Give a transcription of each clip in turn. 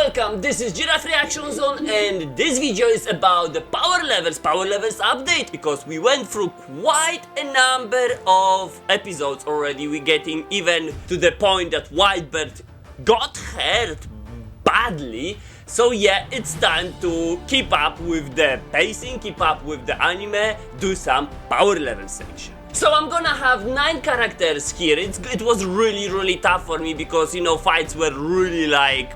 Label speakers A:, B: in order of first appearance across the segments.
A: welcome, this is Giraffe Reaction Zone and this video is about the power levels update, because we went through quite a number of episodes already. We're getting even to the point that Whitebird got hurt badly. So yeah, it's time to keep up with the pacing, keep up with the anime, do some power level section. So I'm gonna have 9 characters here. It was really tough for me because, you know, fights were really like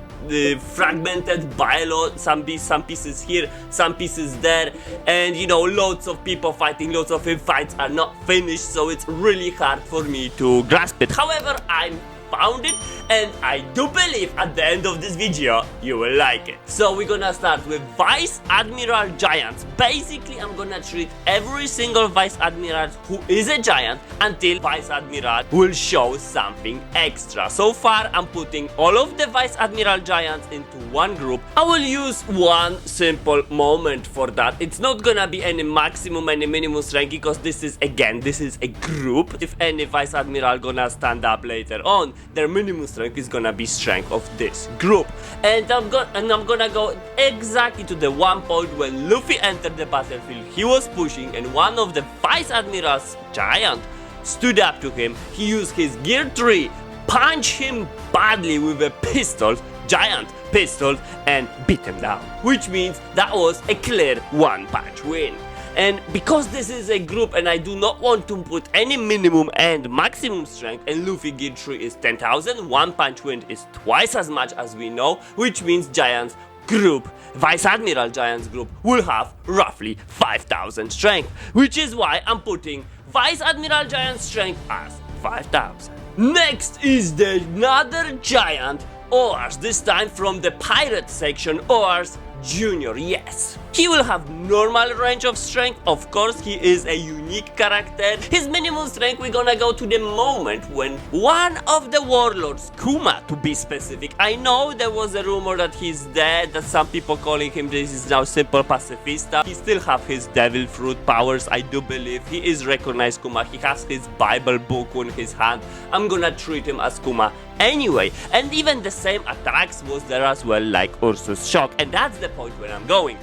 A: fragmented by a lot, some pieces here, some pieces there, and you know, loads of people fighting, loads of fights are not finished, so it's really hard for me to grasp it. However, I found it, and I do believe at the end of this video you will like it. So we're gonna start with Vice Admiral Giants. Basically, I'm gonna treat every single Vice Admiral who is a giant until Vice Admiral will show something extra. So far, I'm putting all of the Vice Admiral Giants into one group. I will use one simple moment for that. It's not gonna be any maximum, any minimum strength, because this is a group. If any Vice Admiral gonna stand up later on, their minimum strength is gonna be strength of this group. And I'm gonna go exactly to the one point when Luffy entered the battlefield. He was pushing, and one of the Vice Admiral's giant stood up to him. He used his gear 3, punched him badly with a pistol, giant pistol, and beat him down. Which means that was a clear one-punch win. And because this is a group and I do not want to put any minimum and maximum strength, and Luffy gear 3 is 10,000, one punch win is twice as much as we know, which means Giants group, Vice Admiral Giants group, will have roughly 5,000 strength, which is why I'm putting Vice Admiral Giant strength as 5,000. Next is another giant, Oars, this time from the pirate section, Oars Junior. Yes, he will have normal range of strength. Of course, he is a unique character. His minimum strength, we're gonna go to the moment when one of the warlords, Kuma to be specific, I know there was a rumor that he's dead, that some people calling him this is now simple pacifista. He still have his devil fruit powers, I do believe. He is recognized Kuma, he has his Bible book in his hand. I'm gonna treat him as Kuma anyway, and even the same attacks was there as well, like Ursus Shock, and that's the point where I'm going.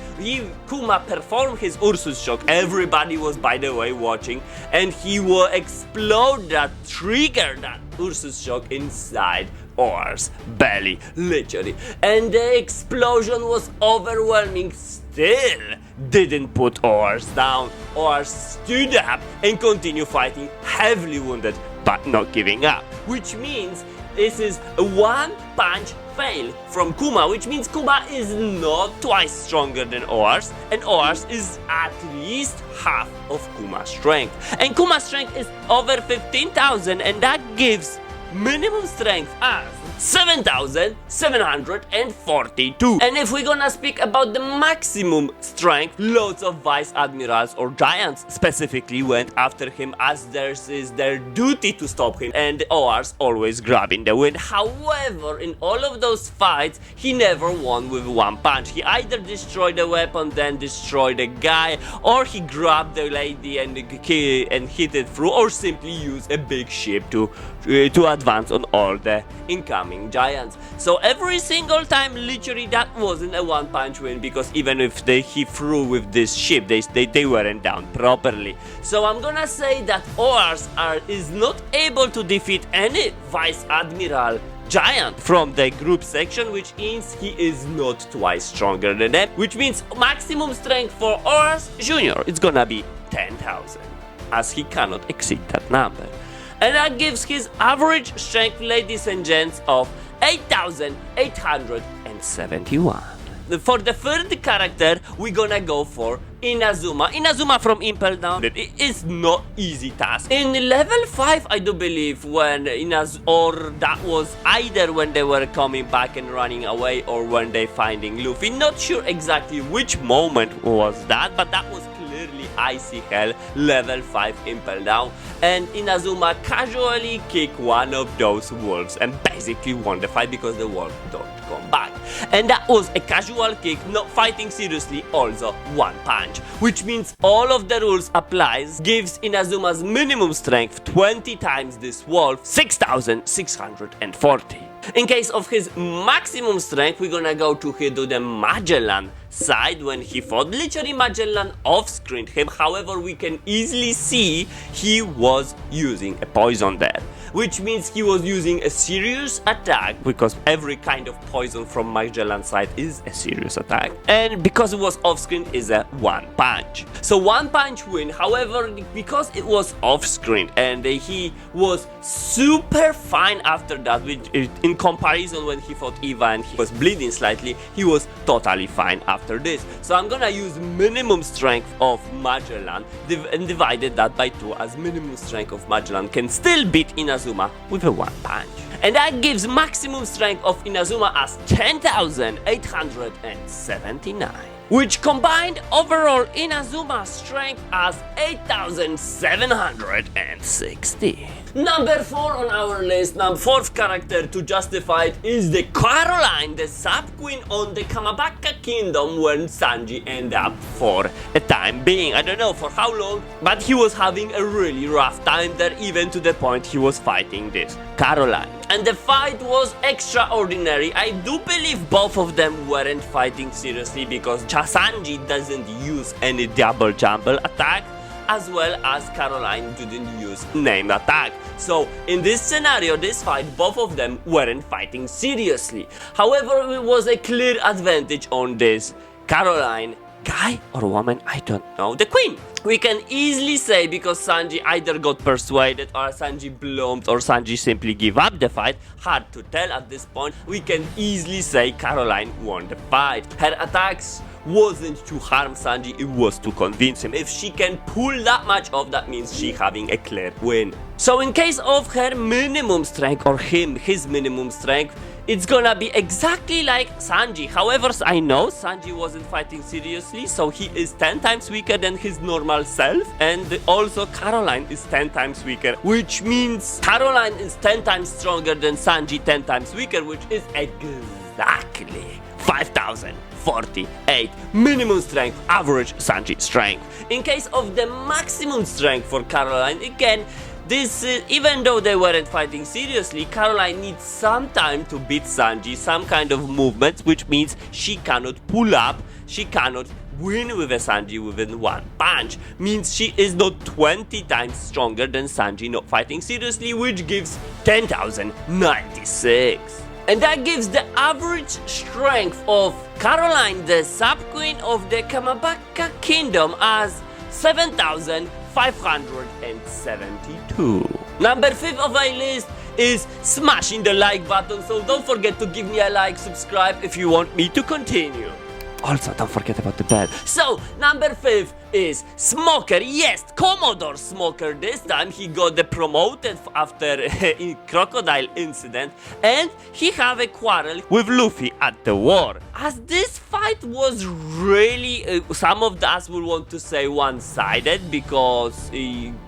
A: Kuma performed his Ursus Shock, everybody was by the way watching, and he will explode that, trigger that Ursus Shock inside Oars' belly, literally, and the explosion was overwhelming. Still didn't put Oars down. Oars stood up and continued fighting, heavily wounded but not giving up, which means this is a one-punch fail from Kuma, which means Kuma is not twice stronger than Oars, and Oars is at least half of Kuma's strength. And Kuma's strength is over 15,000, and that gives minimum strength as 7,742. And if we're gonna speak about the maximum strength, loads of Vice Admirals or Giants specifically went after him, as theirs is their duty to stop him, and Oars always grabbing the win. However, in all of those fights, he never won with one punch. He either destroyed the weapon, then destroyed the guy, or he grabbed the lady and hit it through, or simply used a big ship to advance on all the incoming giants. So every single time, literally, that wasn't a one-punch win, because even if he threw with this ship, they weren't down properly. So I'm gonna say that Oars is not able to defeat any Vice Admiral Giant from the group section, which means he is not twice stronger than them, which means maximum strength for Oars Junior, it's gonna be 10,000, as he cannot exceed that number. And that gives his average strength, ladies and gents, of 8,871. For the third character, we're gonna go for Inazuma. Inazuma from Impel Down. It is not easy task. In level 5, I do believe, when or that was either when they were coming back and running away, or when they finding Luffy. Not sure exactly which moment was that, but that was clearly Icy Hell, level 5 Impel Down, and Inazuma casually kicked one of those wolves and basically won the fight because the wolf don't come back. And that was a casual kick, not fighting seriously, also one punch, which means all of the rules applies, gives Inazuma's minimum strength 20 times this wolf, 6,640. In case of his maximum strength, we're gonna go to the Magellan side when he fought. Literally Magellan off-screened him, however we can easily see he was using a poison there. Which means he was using a serious attack, because every kind of poison from Magellan side is a serious attack. And because it was off-screen, is a one punch. So one punch win, however, because it was off-screen and he was super fine after that, which in comparison when he fought Eva and he was bleeding slightly, he was totally fine after this. So I'm gonna use minimum strength of Magellan and divided that by 2, as minimum strength of Magellan can still beat Inazuma with a one punch. And that gives maximum strength of Inazuma as 10,879. Which combined overall Inazuma's strength as 8,760. Number 4 on our list, fourth character to justify it, is the Caroline, the sub-queen on the Kamabaka Kingdom when Sanji ended up for a time being. I don't know for how long, but he was having a really rough time there, even to the point he was fighting this Caroline. And the fight was extraordinary. I do believe both of them weren't fighting seriously, because Sanji doesn't use any double jumble attack, as well as Caroline didn't use name attack. So in this scenario, this fight, both of them weren't fighting seriously. However, it was a clear advantage on this Caroline. Guy or woman, I don't know, the queen. We can easily say, because Sanji either got persuaded or Sanji bloomed or Sanji simply gave up the fight, hard to tell at this point, we can easily say Caroline won the fight. Her attacks wasn't to harm Sanji, it was to convince him. If she can pull that much off, that means she having a clear win. So in case of her minimum strength, or his minimum strength, it's gonna be exactly like Sanji. However, I know Sanji wasn't fighting seriously, so he is 10 times weaker than his normal self, and also Caroline is 10 times weaker, which means Caroline is 10 times stronger than Sanji, 10 times weaker, which is exactly 5,048 minimum strength, average Sanji strength. In case of the maximum strength for Caroline, again, this, even though they weren't fighting seriously, Caroline needs some time to beat Sanji, some kind of movements, which means she cannot pull up, she cannot win with a Sanji within one punch. Means she is not 20 times stronger than Sanji not fighting seriously, which gives 10,096. And that gives the average strength of Caroline, the sub-queen of the Kamabaka Kingdom, as 7,572. Number 5 of my list is smashing the like button, so don't forget to give me a like, subscribe if you want me to continue. Also, don't forget about the bell. So, number 5 is Smoker. Yes, Commodore Smoker. This time he got promoted after a crocodile incident, and he have a quarrel with Luffy at the war. As this fight was really, some of us will want to say one-sided, because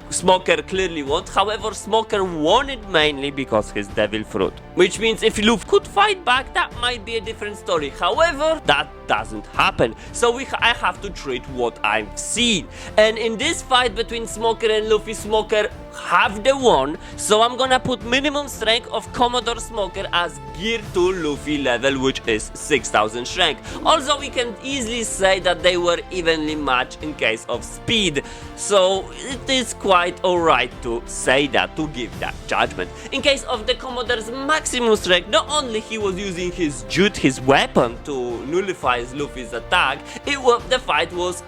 A: Smoker clearly won. However, Smoker won it mainly because his devil fruit. Which means if Luffy could fight back, that might be a different story. However, that doesn't happen. So I have to treat what I've seen. And in this fight between Smoker and Luffy, Smoker have the one. So I'm gonna put minimum strength of Commodore Smoker as Gear 2 Luffy level, which is 6,000 strength. Also, we can easily say that they were evenly matched in case of speed. So it is quite alright to say that, to give that judgment. In case of the Commodore's maximum strength, not only he was using his Jute, his weapon, to nullify Luffy's attack, the fight was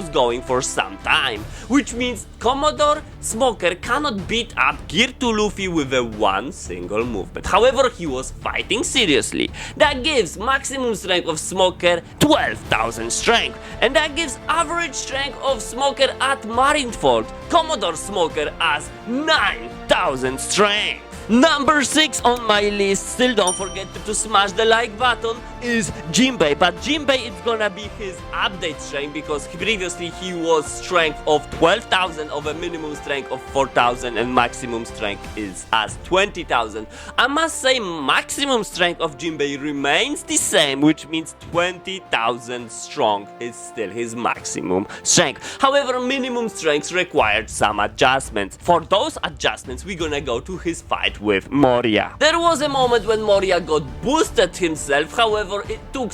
A: going for some time. Which means Commodore Smoker cannot beat up Gear 2 Luffy with a one single movement. However, he was fighting seriously. That gives maximum strength of Smoker 12,000 strength. And that gives average strength of Smoker at Marineford, Commodore Smoker, as 9,000 strength. Number 6 on my list, still don't forget to smash the like button, is Jinbe. But Jinbe is gonna be his update strength, because previously he was strength of 12,000 of a minimum strength of 4,000, and maximum strength is as 20,000. I must say maximum strength of Jinbe remains the same, which means 20,000 strong is still his maximum strength. However, minimum strength required some adjustments. For those adjustments, we're gonna go to his fight fight with Moria. There was a moment when Moria got boosted himself, however it took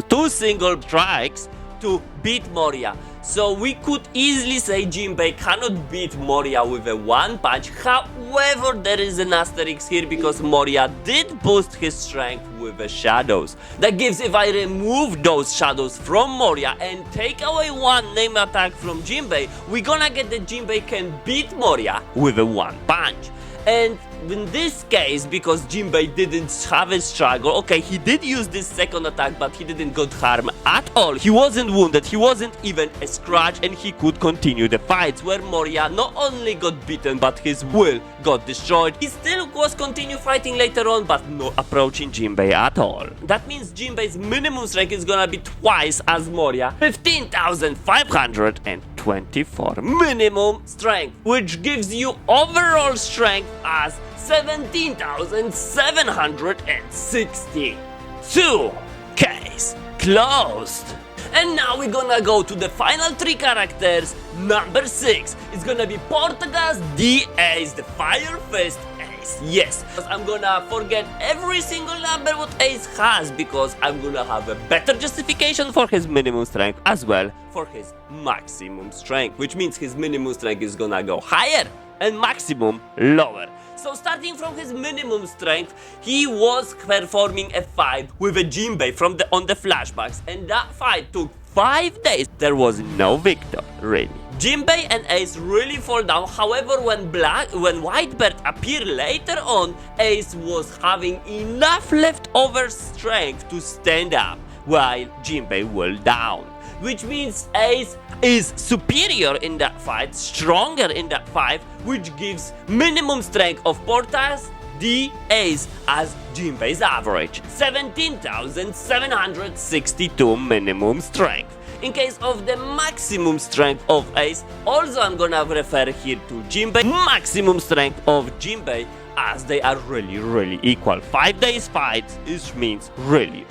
A: 2 single strikes to beat Moria. So we could easily say Jinbe cannot beat Moria with a 1 punch. However, there is an asterisk here because Moria did boost his strength with the shadows. That gives, if I remove those shadows from Moria and take away 1 name attack from Jinbe, we're gonna get that Jinbe can beat Moria with a 1 punch. And in this case, because Jinbe didn't have a struggle, okay, he did use this second attack, but he didn't get harm at all. He wasn't wounded, he wasn't even a scratch, and he could continue the fights, where Moria not only got beaten, but his will got destroyed. He still was continue fighting later on, but not approaching Jinbe at all. That means Jinbe's minimum strength is gonna be twice as Moria, 15,524 minimum strength, which gives you overall strength as 17,762. Case closed. And now we're gonna go to the final 3 characters. Number 6 is gonna be Portagas the Ace, the Fire Fist Ace. Yes, I'm gonna forget every single number what Ace has because I'm gonna have a better justification for his minimum strength as well for his maximum strength, which means his minimum strength is gonna go higher and maximum lower. So starting from his minimum strength, he was performing a fight with a Jinbe on the flashbacks, and that fight took 5 days. There was no victor, really. Jinbe and Ace really fall down. However, when Whitebird appeared later on, Ace was having enough leftover strength to stand up, while Jinbe will down. Which means Ace is superior in that fight, stronger in that fight, which gives minimum strength of Portas the Ace as Jinbe's average, 17,762 minimum strength. In case of the maximum strength of Ace, also I'm gonna refer here to Jinbe, maximum strength of Jinbe, as they are really equal. 5 days fight, which means really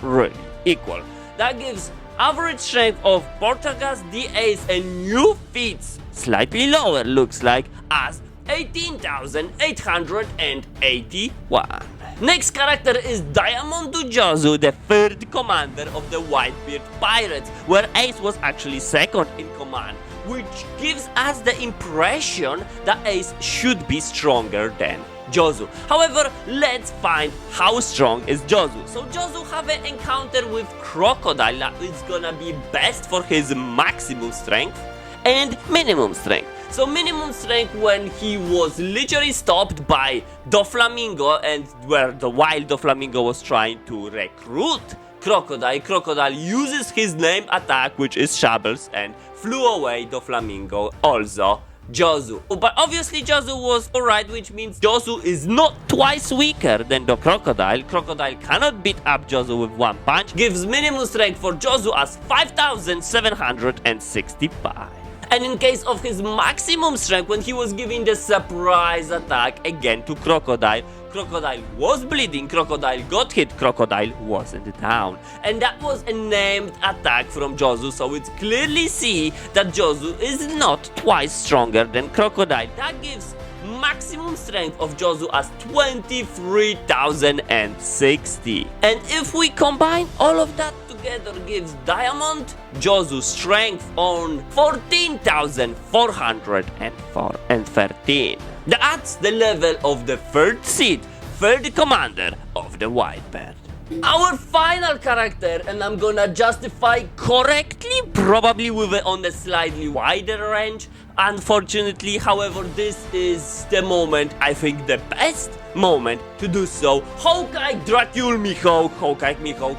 A: equal. That gives average strength of Portagas the Ace and new feats, slightly lower looks like, as 18,881. Next character is Diamondu Jozu, the 3rd commander of the Whitebeard Pirates, where Ace was actually 2nd in command, which gives us the impression that Ace should be stronger than Jozu. However, let's find how strong is Jozu. So Jozu have an encounter with Crocodile that is gonna be best for his maximum strength and minimum strength. So minimum strength when he was literally stopped by Doflamingo, and where the wild Doflamingo was trying to recruit Crocodile. Crocodile uses his name attack, which is Shabbles, and flew away Doflamingo, also Jozu. But obviously Jozu was alright, which means Jozu is not twice weaker than the Crocodile. Crocodile cannot beat up Jozu with 1 punch. Gives minimum strength for Jozu as 5,765. And in case of his maximum strength, when he was giving the surprise attack again to Crocodile, Crocodile was bleeding, Crocodile got hit, Crocodile wasn't down. And that was a named attack from Jozu, so it's clearly see that Jozu is not twice stronger than Crocodile. That gives maximum strength of Jozu as 23,060. And if we combine all of that together, gives Diamond Jozu strength on 14,413. That's the level of the 3rd seed, 3rd commander of the Whitebird. Our final character, and I'm gonna justify correctly, probably on a slightly wider range, unfortunately. However, this is the moment, I think the best moment to do so. Hawkeye Dracule Mihawk,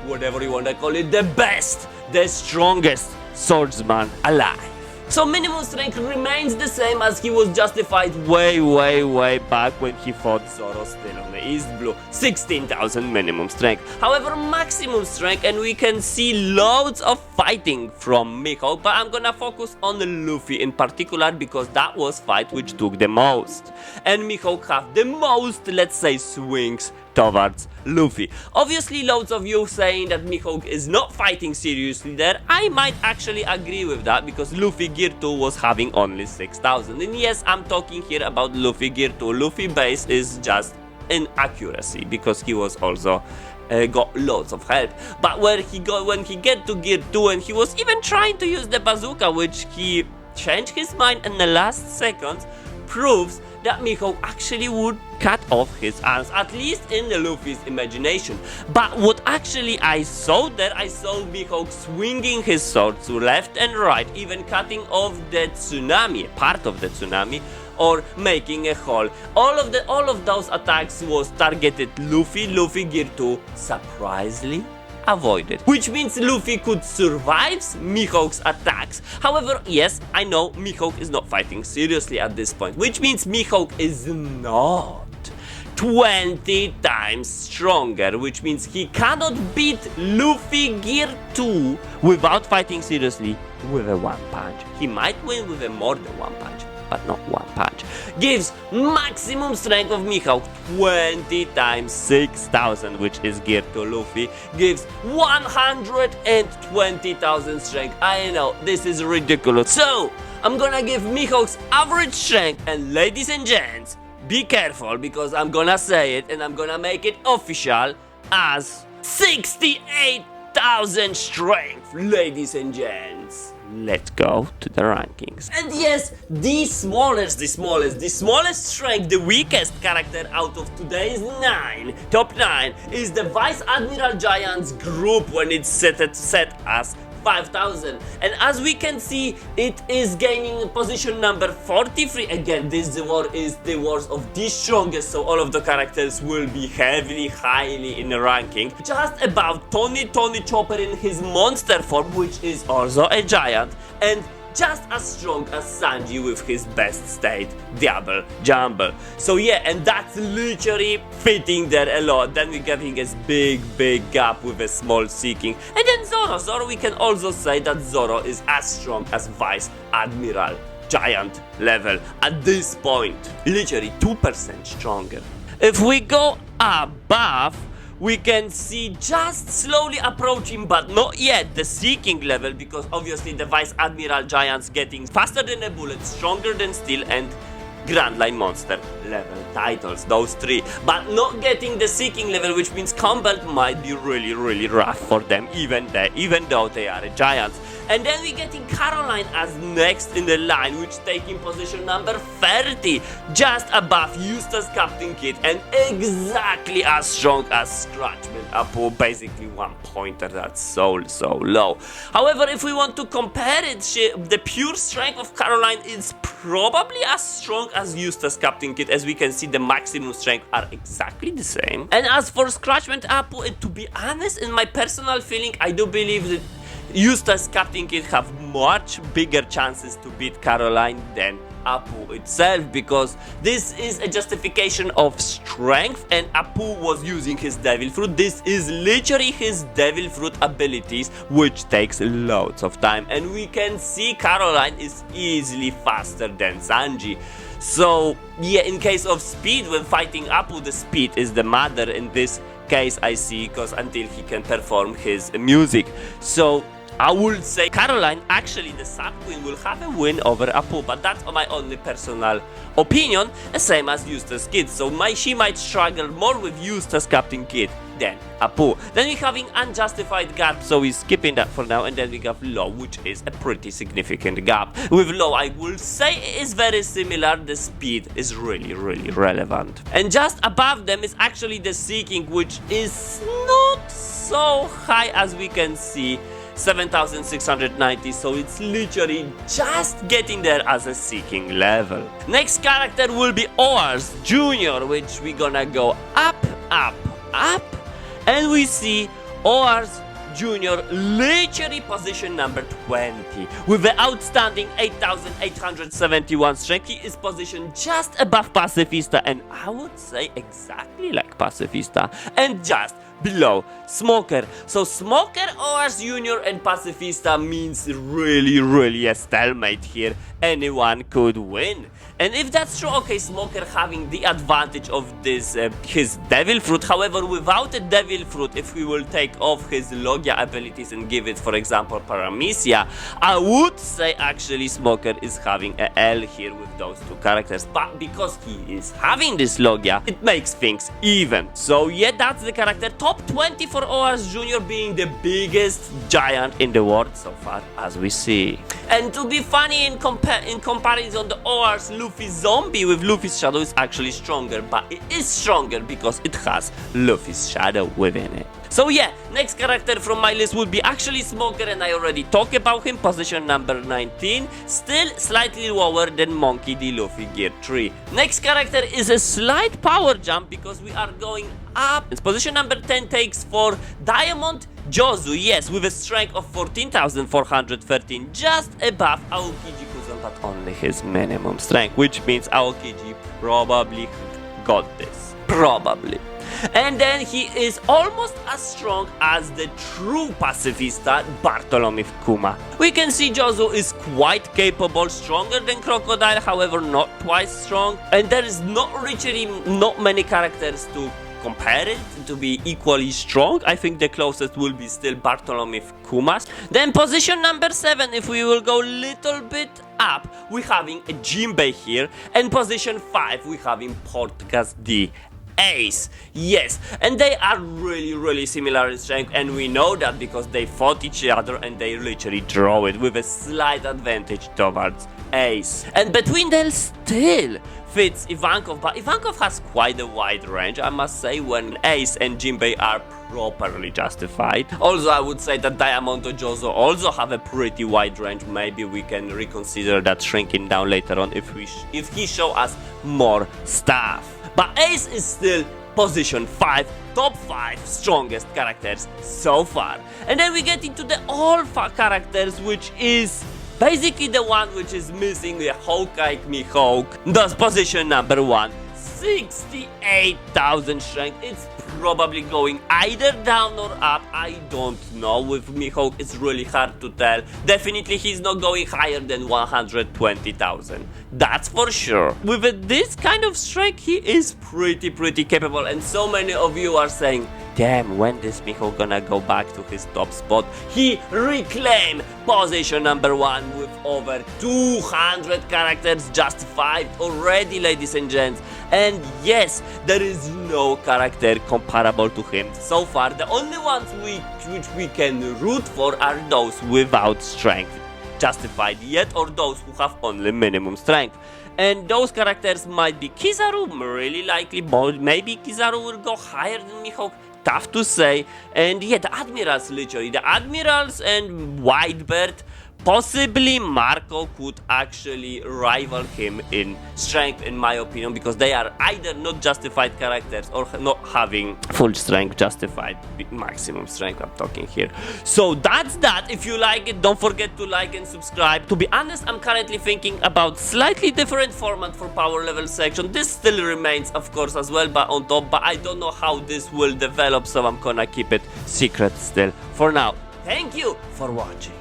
A: whatever you wanna call it, the best, the strongest swordsman alive. So minimum strength remains the same as he was justified way back when he fought Zoro still on the East Blue. 16,000 minimum strength. However, maximum strength, and we can see loads of fighting from Mihawk, but I'm gonna focus on Luffy in particular because that was fight which took the most. And Mihawk have the most, let's say, swings towards Luffy. Obviously, loads of you saying that Mihawk is not fighting seriously there. I might actually agree with that because Luffy Gear 2 was having only 6,000. And yes, I'm talking here about Luffy Gear 2. Luffy base is just in accuracy, because he was also got loads of help. But when he get to gear 2 and he was even trying to use the bazooka, which he changed his mind in the last seconds, proves that Mihawk actually would cut off his arms, at least in the Luffy's imagination. But what actually I saw there, I saw Mihawk swinging his sword to left and right, even cutting off the tsunami, part of the tsunami, or making a hole. All of those attacks was targeted Luffy. Luffy gear 2 surprisingly avoided, which means Luffy could survive Mihawk's attacks. However, yes, I know Mihawk is not fighting seriously at this point, which means Mihawk is not 20 times stronger, which means he cannot beat Luffy gear 2 without fighting seriously with a one punch. He might win with a more than one punch, but not one punch. Gives maximum strength of Mihawk 20 times 6,000, which is geared to Luffy. Gives 120,000 strength. I know, this is ridiculous. So, I'm gonna give Mihawk's average strength, and ladies and gents, be careful, because I'm gonna say it and I'm gonna make it official as 68,000 strength, ladies and gents. Let's go to the rankings. And yes, the smallest strength, the weakest character out of today's top 9 is the Vice Admiral Giant's group when it's set as 5,000. And as we can see, it is gaining position number 43. Again, this war is the wars of the strongest, so all of the characters will be highly in the ranking. Just about Tony Chopper in his monster form, which is also a giant, and just as strong as Sanji with his best state, Double Jumble. So yeah, and that's literally fitting there a lot. Then we're getting this big gap with a small Seeking. And then Zoro, we can also say that Zoro is as strong as Vice Admiral Giant level at this point. Literally 2% stronger. If we go above, we can see just slowly approaching, but not yet, the Seeking level, because obviously the Vice Admiral Giant's getting faster than a bullet, stronger than steel, and Grand Line Monster level titles, those three, but not getting the Seeking level, which means combat might be really rough for them, even though they are giants. And then we're getting Caroline as next in the line, which taking position number 30, just above Eustace Captain Kidd, and exactly as strong as Scratchman Apu, basically 1 pointer. That's so low. However, if we want to compare it, the pure strength of Caroline is probably as strong as Eustace Captain Kidd. As we can see, the maximum strength are exactly the same. And as for Scratchman Apu, to be honest, in my personal feeling, I do believe that Eustace Captain Kidd have much bigger chances to beat Caroline than Apu itself, because this is a justification of strength, and Apu was using his Devil Fruit. This is literally his Devil Fruit abilities, which takes loads of time, and we can see Caroline is easily faster than Sanji. So yeah, in case of speed, when fighting Apu, the speed is the matter in this case, I see, because until he can perform his music. So I would say Caroline, actually the Sub Queen, will have a win over Apu, but that's my only personal opinion, the same as Eustace Kidd. So she might struggle more with Eustace Captain Kidd than Apu. Then we're having Unjustified Gap, so we're skipping that for now, and then we have Law, which is a pretty significant gap. With Law, I will say it is very similar, the speed is really relevant. And just above them is actually the Seeking, which is not so high as we can see, 7,690, so it's literally just getting there as a Seeking level. Next character will be Oars Junior, which we're gonna go up, and we see Oars Junior literally position number 20 with the outstanding 8,871 strength. He is positioned just above Pacifista, and I would say exactly like Pacifista, and just below. Smoker. So Smoker, Oars Junior and Pacifista means really a stalemate here. Anyone could win. And if that's true, okay, Smoker having the advantage of this, his Devil Fruit. However, without a Devil Fruit, if we will take off his Logia abilities and give it, for example, Paramecia, I would say actually Smoker is having a L here with those two characters. But because he is having this Logia, it makes things even. So yeah, that's the character. Top 20 for Oars Junior being the biggest giant in the world so far, as we see. And to be funny, in comparison, the Oars Luffy Zombie with Luffy's shadow is actually stronger, but it is stronger because it has Luffy's shadow within it. So yeah, next character from my list would be actually Smoker, and I already talked about him, position number 19, still slightly lower than Monkey D. Luffy Gear 3. Next character is a slight power jump because we are going up. Position number 10 takes for Diamond Jozu, yes, with a strength of 14,413, just above Aokiji Kuzan, but only his minimum strength, which means Aokiji probably got this. Probably. And then he is almost as strong as the true pacifista Bartholomew Kuma. We can see Jozu is quite capable, stronger than Crocodile, however not twice strong. And there is not many characters to compare it to be equally strong. I think the closest will be still Bartholomew Kumas. Then position number 7, if we will go little bit up, we having a Jinbe here. And position 5, we having Portgas D. Ace, yes, and they are really similar in strength, and we know that because they fought each other and they literally draw it with a slight advantage towards Ace. And between them still fits Ivankov, but Ivankov has quite a wide range, I must say, when Ace and Jinbe are properly justified. Also, I would say that Diamond or Jozu also have a pretty wide range. Maybe we can reconsider that shrinking down later on if he show us more stuff. But Ace is still position 5, top 5 strongest characters so far. And then we get into the Alpha characters, which is basically the one which is missing the Hawkeye Mihawk. That's position number 1, 68,000 strength. It's probably going either down or up, I don't know. With Mihawk it's really hard to tell. Definitely he's not going higher than 120,000, that's for sure. With this kind of strength he is pretty capable, and so many of you are saying, damn, when this Mihawk gonna go back to his top spot? He reclaimed position number 1 with over 200 characters justified already, ladies and gents. And yes, there is no character comparable to him so far. The only ones which we can root for are those without strength justified yet, or those who have only minimum strength. And those characters might be Kizaru, really likely, but maybe Kizaru will go higher than Mihawk. Tough to say. And yeah, the Admirals, literally. The Admirals and Whitebird. Possibly Marco could actually rival him in strength, in my opinion, because they are either not justified characters or not having full strength justified, maximum strength I'm talking here. So that's that. If you like it, don't forget to like and subscribe. To be honest, I'm currently thinking about slightly different format for power level section. This still remains, of course, as well, but on top, but I don't know how this will develop, so I'm gonna keep it secret still for now. Thank you for watching.